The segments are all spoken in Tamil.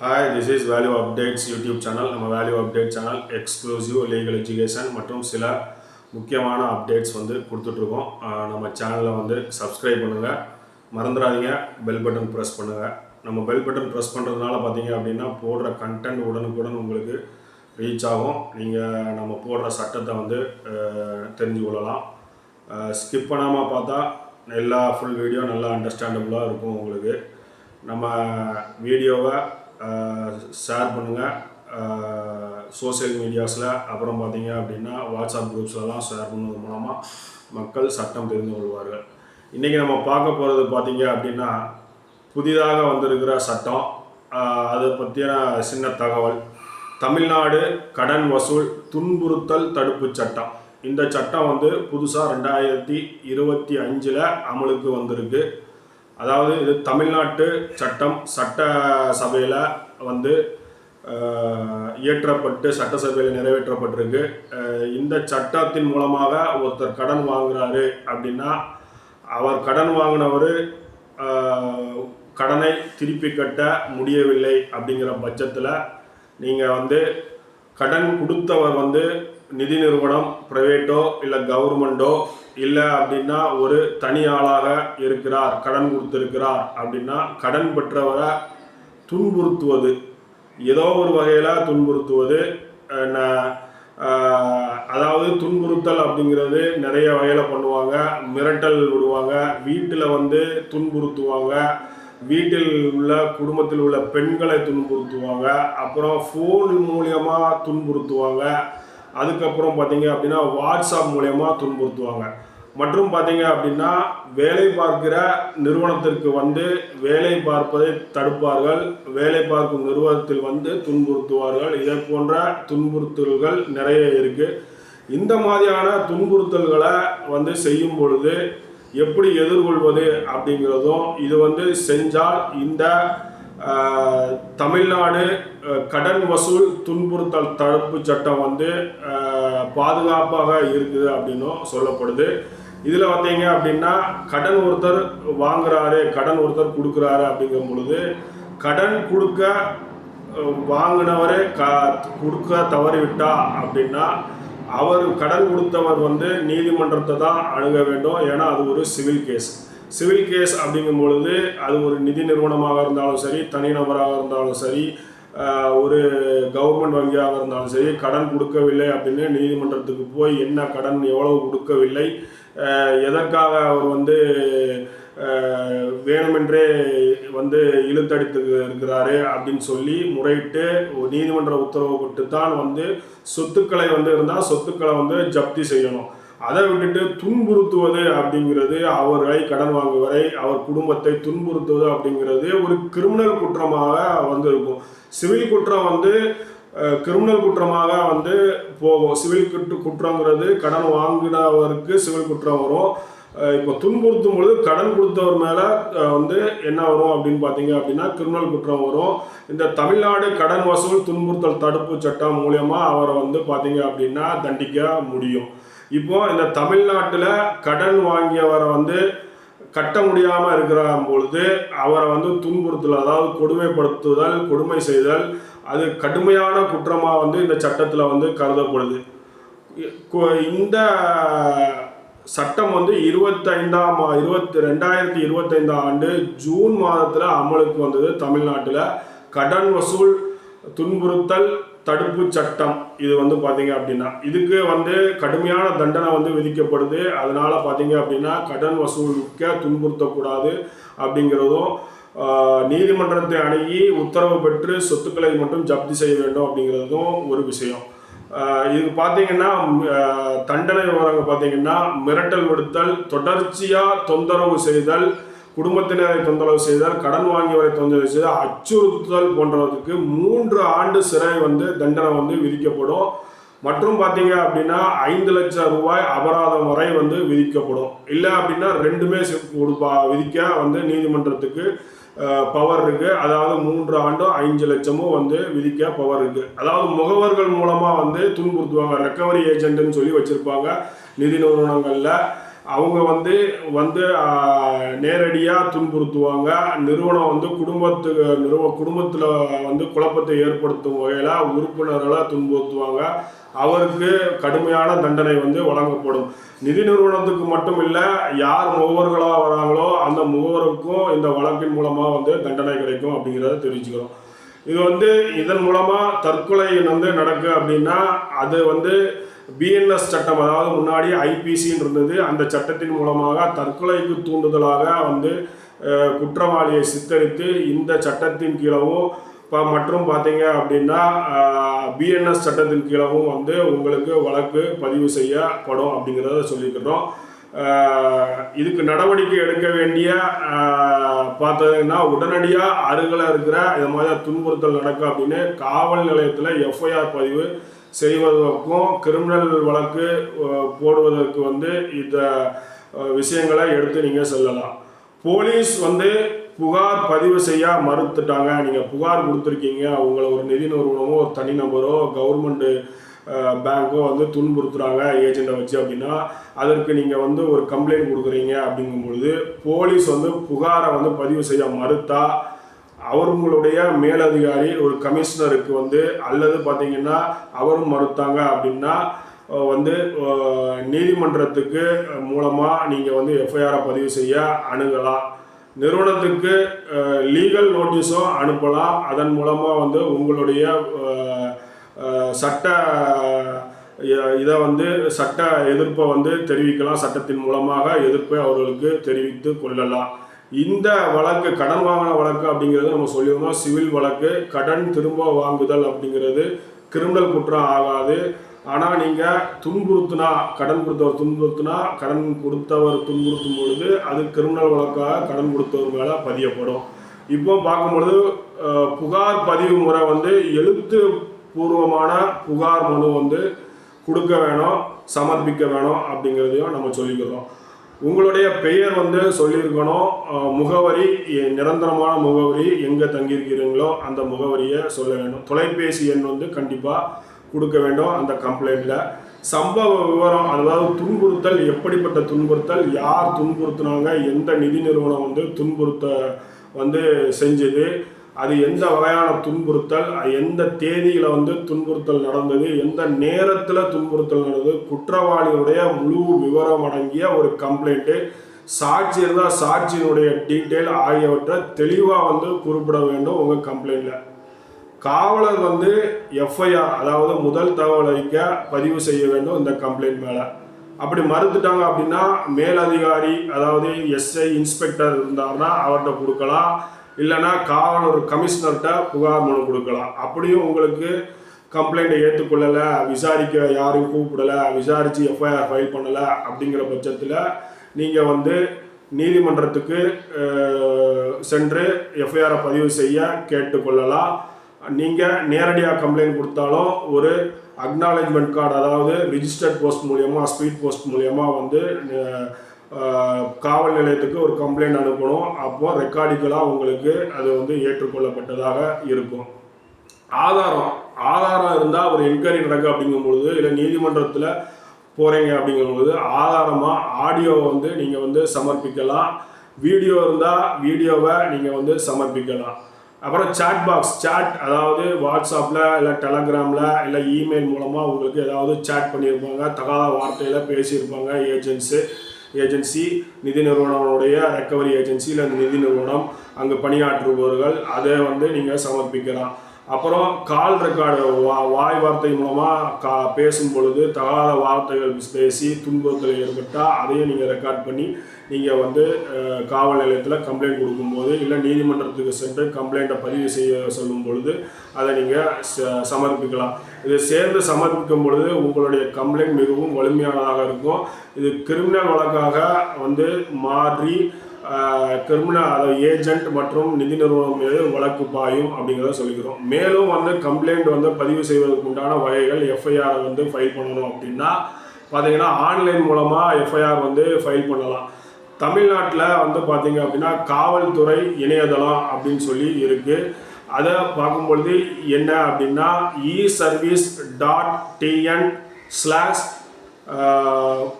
Hi, this is Value Updates YouTube channel. நம்ம Value Update channel exclusive legal education மற்றும் சில முக்கியமான அப்டேட்ஸ் வந்து கொடுத்துட்ருக்கோம். நம்ம சேனலில் வந்து சப்ஸ்கிரைப் பண்ணுங்கள், மறந்துடாதீங்க, பெல் பட்டன் ப்ரெஸ் பண்ணுங்கள். நம்ம பெல் பட்டன் ப்ரெஸ் பண்ணுறதுனால பார்த்தீங்க அப்படின்னா போடுற கண்டென்ட் உடனுக்குடன் உங்களுக்கு ரீச் ஆகும். நீங்கள் நம்ம போடுற சட்டத்தை வந்து தெரிஞ்சு கொள்ளலாம். ஸ்கிப் பண்ணாமல் பார்த்தா எல்லா ஃபுல் வீடியோ நல்லா அண்டர்ஸ்டாண்டபுளாக இருக்கும் உங்களுக்கு. நம்ம வீடியோவை ஷேர் பண்ணுங்கள் சோசியல் மீடியாஸில், அப்புறம் பார்த்தீங்க அப்படின்னா வாட்ஸ்அப் குரூப்ஸ்லலாம் ஷேர் பண்ணுறது மூலமாக மக்கள் சட்டம் தெரிந்து கொள்வார்கள். இன்றைக்கி நம்ம பார்க்க போகிறது பார்த்தீங்க அப்படின்னா புதிதாக வந்திருக்கிற சட்டம், அதை பற்றின சின்ன தகவல். தமிழ்நாடு கடன் வசூல் துன்புறுத்தல் தடுப்பு சட்டம். இந்த சட்டம் வந்து புதுசாக 2025 அமலுக்கு வந்திருக்கு. அதாவது இது தமிழ்நாட்டு சட்டம் சட்டசபையில் வந்து இயற்றப்பட்டு சட்டசபையில் நிறைவேற்றப்பட்டிருக்கு. இந்த சட்டத்தின் மூலமாக ஒருத்தர் கடன் வாங்குறாரு அப்படின்னா அவர் கடன் வாங்கினவர் கடனை திருப்பி கட்ட முடியவில்லை அப்படிங்கிற பட்சத்தில் நீங்கள் வந்து கடன் கொடுத்தவர் வந்து நிதி நிறுவனம், ப்ரைவேட்டோ இல்லை கவர்மெண்ட்டோ, இல்லை அப்படின்னா ஒரு தனி ஆளாக இருக்கிறார், கடன் கொடுத்துருக்கிறார் அப்படின்னா கடன் பெற்றவரை துன்புறுத்துவது, ஏதோ ஒரு வகையில் துன்புறுத்துவது. அதாவது துன்புறுத்தல் அப்படிங்கிறது நிறைய வகையில் பண்ணுவாங்க. மிரட்டல் விடுவாங்க, வீட்டில் வந்து துன்புறுத்துவாங்க, வீட்டில் உள்ள குடும்பத்தில் உள்ள பெண்களை துன்புறுத்துவாங்க, அப்புறம் ஃபோன் மூலியமாக துன்புறுத்துவாங்க, அதுக்கப்புறம் பார்த்தீங்க அப்படின்னா வாட்ஸ்அப் மூலயமா துன்புறுத்துவாங்க. மற்றும் பார்த்தீங்க அப்படின்னா வேலை பார்க்கிற நிறுவனத்திற்கு வந்து வேலை பார்ப்பதை தடுப்பார்கள், வேலை பார்க்கும் நிறுவனத்தில் வந்து துன்புறுத்துவார்கள். இதை போன்ற துன்புறுத்தல்கள் நிறைய இருக்குது. இந்த மாதிரியான துன்புறுத்தல்களை வந்து செய்யும் பொழுது எப்படி எதிர்கொள்வது அப்படிங்கிறதும், இது வந்து செஞ்சால் இந்த தமிழ்நாடு கடன் வசூல் துன்புறுத்தல் தடுப்பு சட்டம் வந்து பாதுகாப்பாக இருக்குது அப்படின்னும் சொல்லப்படுது. இதில் பார்த்தீங்க அப்படின்னா கடன் ஒருத்தர் வாங்குறாரு, கடன் ஒருத்தர் கொடுக்குறாரு அப்படிங்கும் பொழுது கடன் கொடுக்க வாங்கினவரே கொடுக்க தவறிவிட்டா அப்படின்னா அவர் கடன் கொடுத்தவர் வந்து நீதிமன்றத்தை தான் அணுக வேண்டும். ஏன்னா அது ஒரு சிவில் கேஸ் அப்படிங்கும் பொழுது அது ஒரு நிதி நிறுவனமாக இருந்தாலும் சரி, தனிநபராக இருந்தாலும் சரி, ஒரு கவர்மெண்ட் வங்கியாக இருந்தாலும் சரி, கடன் கொடுக்கவில்லை அப்படின்னு நீதிமன்றத்துக்கு போய் என்ன கடன் எவ்வளவு கொடுக்கவில்லை, எதற்காக அவர் வந்து வேணுமென்றே வந்து இழுத்தடித்து இருக்கிறாரு அப்படின்னு சொல்லி முறையிட்டு நீதிமன்ற உத்தரவு கொண்டு தான் வந்து சொத்துக்களை வந்து இருந்தால் சொத்துக்களை வந்து ஜப்தி செய்யணும். அதை விட்டுட்டு துன்புறுத்துவது அப்படிங்கிறது, அவர்களை கடன் வாங்குவரை அவர் குடும்பத்தை துன்புறுத்துவது அப்படிங்கிறது ஒரு கிரிமினல் குற்றமாக வந்து இருக்கும். சிவில் குற்றம் வந்து கிரிமினல் குற்றமாக வந்து போகும். சிவில் குற்றங்கிறது கடன் வாங்கினவருக்கு சிவில் குற்றம் வரும். இப்போ துன்புறுத்தும் பொழுது கடன் கொடுத்தவர் மேலே வந்து என்ன வரும் அப்படின்னு பார்த்தீங்க அப்படின்னா கிரிமினல் குற்றம் வரும். இந்த தமிழ்நாடு கடன் வசூல் துன்புறுத்தல் தடுப்பு சட்டம் மூலியமாக அவரை வந்து பார்த்தீங்க அப்படின்னா தண்டிக்க முடியும். இப்போ இந்த தமிழ்நாட்டில் கடன் வாங்கியவரை வந்து கட்ட முடியாமல் இருக்கிற பொழுது அவரை வந்து துன்புறுத்தல், அதாவது கொடுமைப்படுத்துதல், கொடுமை செய்தல், அது கடுமையான குற்றமாக வந்து இந்த சட்டத்தில் வந்து கருதப்படுது. இந்த சட்டம் வந்து 2025 ஆண்டு ஜூன் மாதத்தில் அமலுக்கு வந்தது. தமிழ்நாட்டில் கடன் வசூல் துன்புறுத்தல் தடுப்பு சட்டம் இது வந்து பார்த்தீங்க அப்படின்னா இதுக்கு வந்து கடுமையான தண்டனை வந்து விதிக்கப்படுது. அதனால பார்த்தீங்க அப்படின்னா கடன் வசூலிக்க துன்புறுத்தக்கூடாது அப்படிங்கிறதும், நீதிமன்றத்தை அணுகி உத்தரவு பெற்று சொத்துக்களை மட்டும் ஜப்தி செய்ய வேண்டும் அப்படிங்கிறதும் ஒரு விஷயம். இதுக்கு பார்த்தீங்கன்னா தண்டனை விவரங்கள் பார்த்தீங்கன்னா மிரட்டல் விடுத்தல், தொடர்ச்சியாக தொந்தரவு செய்தல், குடும்பத்தினரை தொந்தரவு செய்தல், கடன் வாங்கியவரை தொந்தரவு செய்தல், அச்சுறுத்தல் போன்றதுக்கு 3 ஆண்டு சிறை வந்து தண்டனை வந்து விதிக்கப்படும். மற்றும் பார்த்தீங்க அப்படின்னா 5 லட்சம் ரூபாய் அபராதம் வரை வந்து விதிக்கப்படும். இல்லை அப்படின்னா ரெண்டுமே விதிக்க வந்து நீதிமன்றத்துக்கு பவர் இருக்குது. அதாவது 3 ஆண்டும் 5 லட்சமும் வந்து விதிக்க பவர் இருக்குது. அதாவது முகவர்கள் மூலமாக வந்து துன்புறுத்துவாங்க. ரெக்கவரி ஏஜென்ட்னு சொல்லி வச்சுருப்பாங்க நிதி நிறுவனங்களில். அவங்க வந்து நேரடியாக துன்புறுத்துவாங்க. நிறுவனம் குடும்பத்தில் குழப்பத்தை ஏற்படுத்தும் வகையில் உறுப்பினர்களை துன்புறுத்துவாங்க. அவருக்கு கடுமையான தண்டனை வழங்கப்படும். நிதி நிறுவனத்துக்கு மட்டும் இல்லை, யார் முகவர்களாக வராங்களோ அந்த முகவருக்கும் இந்த வழக்கின் மூலமாக தண்டனை கிடைக்கும் அப்படிங்கிறத தெரிவிச்சுக்கிறோம். இது இதன் மூலமாக தற்கொலை நடக்கு அப்படின்னா அது பிஎன்எஸ் சட்டம், அதாவது முன்னாடி ஐபிசின்னு இருந்தது, அந்த சட்டத்தின் மூலமாக தற்கொலைக்கு தூண்டுதலாக குற்றவாளியை சித்தரித்து இந்த சட்டத்தின் கீழவும் மற்றும் பார்த்தீங்க அப்படின்னா பிஎன்எஸ் சட்டத்தின் கீழவும் உங்களுக்கு வழக்கு பதிவு செய்யப்படும் அப்படிங்கிறத சொல்லிக்கிறோம். இதுக்கு நடவடிக்கை எடுக்க வேண்டிய பார்த்ததுன்னா உடனடியாக அருகில் இருக்கிற இது மாதிரி துன்புறுத்தல் நடக்கும் அப்படின்னு காவல் நிலையத்தில் எஃப்ஐஆர் பதிவு செய்வதற்கும் கிரிமினல் வழக்கு போடுவதற்கு இந்த விஷயங்களை எடுத்து நீங்கள் செல்லலாம். போலீஸ் புகார் பதிவு செய்ய மறுத்துட்டாங்க, நீங்கள் புகார் கொடுத்துருக்கீங்க, உங்களை ஒரு நிதி நிறுவனமோ ஒரு தனிநபரோ கவர்மெண்ட்டு பேங்க்கோ துன்புறுத்துறாங்க ஏஜெண்டை வச்சு அப்படின்னா அதற்கு நீங்கள் ஒரு கம்ப்ளைண்ட் கொடுக்குறீங்க. அப்படிங்கும்பொழுது போலீஸ் புகாரை பதிவு செய்ய மறுத்தா அவர்களுடைய மேலதிகாரி ஒரு கமிஷனருக்கு அல்லது பார்த்தீங்கன்னா அவரும் மறுத்தாங்க அப்படின்னா நீதிமன்றத்துக்கு மூலமாக நீங்கள் எஃப்ஐஆரை பதிவு செய்ய அணுகலாம். நிறுவனத்துக்கு லீகல் நோட்டீஸும் அனுப்பலாம். அதன் மூலமாக உங்களுடைய சட்ட சட்ட எதிர்ப்பை தெரிவிக்கலாம். சட்டத்தின் மூலமாக எதிர்ப்பை அவர்களுக்கு தெரிவித்து கொள்ளலாம். இந்த வழக்கு கடன் வாங்கின வழக்கு அப்படிங்கிறது நம்ம சொல்லியிருந்தோம் சிவில் வழக்கு. கடன் திரும்ப வாங்குதல் அப்படிங்கிறது கிரிமினல் குற்றம் ஆகாது. ஆனால் நீங்கள் துன்புறுத்தினா, கடன் கொடுத்தவர் துன்புறுத்தும் பொழுது அது கிரிமினல் வழக்காக கடன் கொடுத்தவர் மேலே பதியப்படும். இப்போ பார்க்கும்பொழுது புகார் பதிவு முறை எழுத்து பூர்வமான புகார் மனு கொடுக்க வேணும், சமர்ப்பிக்க வேணும் அப்படிங்கிறதையும் நம்ம சொல்லிக்கிறோம். உங்களுடைய பெயர் சொல்லியிருக்கணும், முகவரி நிரந்தரமான முகவரி எங்கே தங்கியிருக்கிறீங்களோ அந்த முகவரியை சொல்ல வேண்டும். தொலைபேசி எண் கண்டிப்பாக கொடுக்க வேண்டும். அந்த கம்ப்ளைண்ட்டில் சம்பவ விவரம், அதாவது துன்புறுத்தல், எப்படிப்பட்ட துன்புறுத்தல், யார் துன்புறுத்தினாங்க, எந்த நிதி நிறுவனம் துன்புறுத்த செஞ்சது, அது எந்த வகையான துன்புறுத்தல், எந்த தேதியில் துன்புறுத்தல் நடந்தது, எந்த நேரத்தில் துன்புறுத்தல் நடந்தது, குற்றவாளியுடைய முழு விவரம் அடங்கிய ஒரு கம்ப்ளைண்ட்டு, சாட்சி இருந்தால் சாட்சியினுடைய டீட்டெயில் ஆகியவற்றை தெளிவாக குறிப்பிட வேண்டும் உங்கள் கம்ப்ளைண்ட்டில். காவலர் எஃப்ஐஆர், அதாவது முதல் தகவல் அறிக்கை பதிவு செய்ய வேண்டும் இந்த கம்ப்ளைண்ட் மேலே. அப்படி மறுத்துட்டாங்க அப்படின்னா மேலதிகாரி, அதாவது எஸ்ஐ இன்ஸ்பெக்டர் இருந்தாருன்னா அவர்கிட்ட கொடுக்கலாம். இல்லைன்னா காவலர் கமிஷனர்கிட்ட புகார் மனு கொடுக்கலாம். அப்படியும் உங்களுக்கு கம்ப்ளைண்ட்டை ஏற்றுக்கொள்ளலை, விசாரிக்க யாரையும் கூப்பிடலை, விசாரித்து எஃப்ஐஆர் ஃபைல் பண்ணலை அப்படிங்கிற பட்சத்தில் நீங்கள் நீதிமன்றத்துக்கு சென்று எஃப்ஐஆரை பதிவு செய்ய கேட்டுக்கொள்ளலாம். நீங்கள் நேரடியாக கம்ப்ளைண்ட் கொடுத்தாலும் ஒரு அக்னாலேஜ்மெண்ட் கார்டு, அதாவது ரிஜிஸ்டர்ட் போஸ்ட் மூலியமாக, ஸ்பீட் போஸ்ட் மூலியமாக காவல் நிலையத்துக்கு ஒரு கம்ப்ளைண்ட் அனுப்பணும். அப்போ ரெக்கார்டிக்கலாக உங்களுக்கு அது ஏற்றுக்கொள்ளப்பட்டதாக இருக்கும். ஆதாரம் இருந்தால் ஒரு என்கொயரி நடக்கும் அப்படிங்கும்பொழுது, இல்லை நீதிமன்றத்தில் போகிறீங்க அப்படிங்கும்பொழுது ஆதாரமாக ஆடியோவை நீங்கள் சமர்ப்பிக்கலாம். வீடியோ இருந்தால் வீடியோவை நீங்கள் சமர்ப்பிக்கலாம். அப்புறம் சாட், அதாவது வாட்ஸ்அப்பில் இல்லை டெலகிராமில் இல்லை இமெயில் மூலமாக உங்களுக்கு ஏதாவது சேட் பண்ணியிருப்பாங்க, தகாத வார்த்தையில் பேசியிருப்பாங்க ஏஜென்சி, நிதி நிறுவனங்களுடைய ரெக்கவரி ஏஜென்சி இல்லை நிதி நிறுவனம் அங்கே பணியாற்றுபவர்கள், அதை நீங்கள் சமர்ப்பிக்கலாம். அப்புறம் கால் ரெக்கார்டு, வாய் வார்த்தை மூலமாக பேசும் பொழுது தகாத வார்த்தைகள் பேசி துன்புறுத்தல் ஏற்பட்டால் அதையும் நீங்கள் ரெக்கார்ட் பண்ணி நீங்கள் காவல் நிலையத்தில் கம்ப்ளைண்ட் கொடுக்கும்போது, இல்லை நீதிமன்றத்துக்கு சென்று கம்ப்ளைண்ட்டை பதிவு செய்ய சொல்லும் பொழுது அதை நீங்கள் சமர்ப்பிக்கலாம். இதை சேர்ந்து சமர்ப்பிக்கும் பொழுது உங்களுடைய கம்ப்ளைண்ட் மிகவும் வலிமையானதாக இருக்கும். இது கிரிமினல் வழக்காக மாறி கிரிமினல், அதாவது ஏஜென்ட் மற்றும் நிதி நிறுவனம் மீது வழக்கு பாயும் அப்படிங்கிறத சொல்லிக்கிறோம். மேலும் கம்ப்ளைண்ட் பதிவு செய்வதற்கு உண்டான வகைகள், எஃப்ஐஆர் ஃபைல் பண்ணணும் அப்படின்னா பார்த்தீங்கன்னா ஆன்லைன் மூலமாக எஃப்ஐஆர் ஃபைல் பண்ணலாம். தமிழ்நாட்டில் பார்த்தீங்க அப்படின்னா காவல்துறை இணையதளம் அப்படின்னு சொல்லி இருக்குது. அதை பார்க்கும்பொழுது என்ன அப்படின்னா eservice.tn/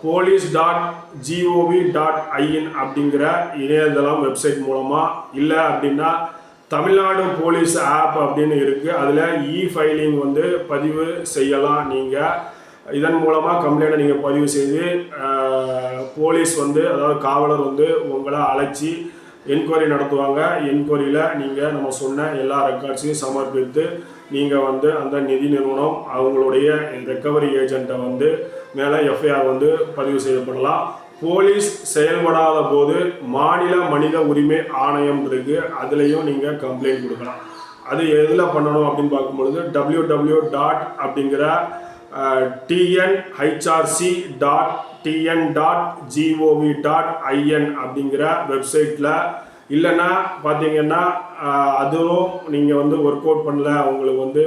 police.gov.in அப்படிங்கிற இணையதளம் வெப்சைட் மூலமாக, இல்லை அப்படின்னா தமிழ்நாடு போலீஸ் ஆப் அப்படின்னு இருக்குது, அதில் ஃபைலிங் வந்து பதிவு செய்யலாம். நீங்கள் இதன் மூலமாக கம்ப்ளைண்ட்டை நீங்கள் பதிவு செய்து போலீஸ் வந்து, அதாவது காவலர் வந்து உங்களை அழைச்சி என்கொயரி நடத்துவாங்க. என்கொயரியில் நீங்கள் நம்ம சொன்ன எல்லா ரெக்கார்ட்ஸையும் சமர்ப்பித்து நீங்கள் வந்து அந்த நிதி நிறுவனம் அவங்களுடைய ரெக்கவரி ஏஜெண்ட்டை வந்து மேலே எஃப்ஐஆர் வந்து பதிவு செய்யப்படலாம். போலீஸ் செயல்படாத போது மாநில மனித உரிமை ஆணையம் இருக்குது, அதுலேயும் நீங்கள் கம்ப்ளைண்ட் கொடுக்கலாம். அது எதில் பண்ணணும் அப்படின்னு பார்க்கும்பொழுது www. அப்படிங்கிற tnhrc.tn.gov.in அப்படிங்கிற வெப்சைட்டில், இல்லைன்னா பார்த்தீங்கன்னா அதுவும் நீங்கள் வந்து ஒர்க் அவுட் பண்ணல, உங்களுக்கு வந்து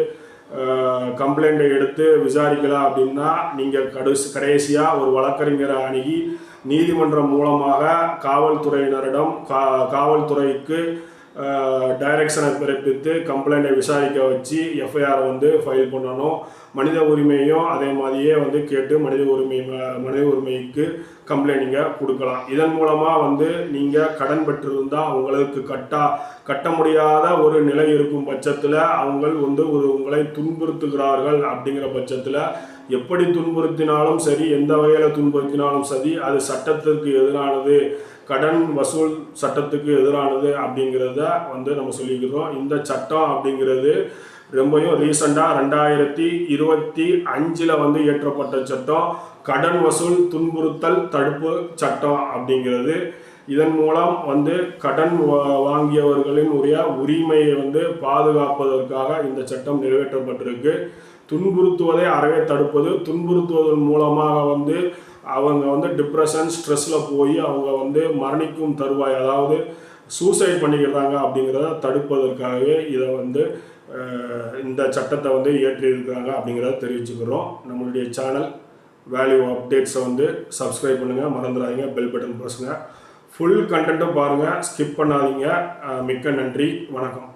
கம்ப்ளைண்ட்டை எடுத்து விசாரிக்கலாம் அப்படின்னா நீங்கள் கடைசியாக ஒரு வழக்கறிஞரை அணுகி நீதிமன்றம் மூலமாக காவல்துறையினரிடம் காவல்துறைக்கு டைரக்ஷனை பிறப்பித்து கம்ப்ளைண்ட்டை விசாரிக்க வச்சு எஃப்ஐஆர் வந்து ஃபைல் பண்ணணும். மனித உரிமையும் அதே மாதிரியே வந்து கேட்டு மனித உரிமைக்கு கம்ப்ளைண்ட் நீங்கள் கொடுக்கலாம். இதன் மூலமாக வந்து நீங்கள் கடன் பெற்றிருந்தால் உங்களுக்கு கட்ட முடியாத ஒரு நிலை இருக்கும் பட்சத்தில் அவங்க வந்து உங்களை துன்புறுத்துகிறார்கள் அப்படிங்கிற பட்சத்தில், எப்படி துன்புறுத்தினாலும் சரி, எந்த வகையில் துன்புறுத்தினாலும் சரி, அது சட்டத்திற்கு எதிரானது, கடன் வசூல் சட்டத்துக்கு எதிரானது அப்படிங்கிறத வந்து நம்ம சொல்லிக்கிறோம். இந்த சட்டம் அப்படிங்கிறது ரொம்பவும் ரீசெண்டாக 2025 வந்து இயற்றப்பட்ட சட்டம், கடன் வசூல் துன்புறுத்தல் தடுப்பு சட்டம் அப்படிங்கிறது. இதன் மூலம் வந்து கடன் வாங்கியவர்களின் உரிமையை வந்து பாதுகாப்பதற்காக இந்த சட்டம் நிறைவேற்றப்பட்டிருக்கு. துன்புறுத்துவதை அறவே தடுப்பது, துன்புறுத்துவதன் மூலமாக வந்து அவங்க வந்து டிப்ரெஷன் ஸ்ட்ரெஸ்ஸில் போய் அவங்க வந்து மரணிக்கும் தருவாய், அதாவது சூசைட் பண்ணிக்கிறாங்க அப்படிங்கிறத தடுப்பதற்காகவே இதை வந்து இந்த சட்டத்தை வந்து இயற்றியிருக்கிறாங்க அப்படிங்கிறத தெரிவிச்சுக்கிறோம். நம்மளுடைய சேனல் வேல்யூ அப்டேட்ஸை வந்து சப்ஸ்கிரைப் பண்ணுங்கள், மறந்துடாதீங்க, பெல் பட்டன் ப்ரெஸ்ஸுங்க. ஃபுல் கண்டென்ட்டும் பாருங்கள், ஸ்கிப் பண்ணாதீங்க. மிக்க நன்றி, வணக்கம்.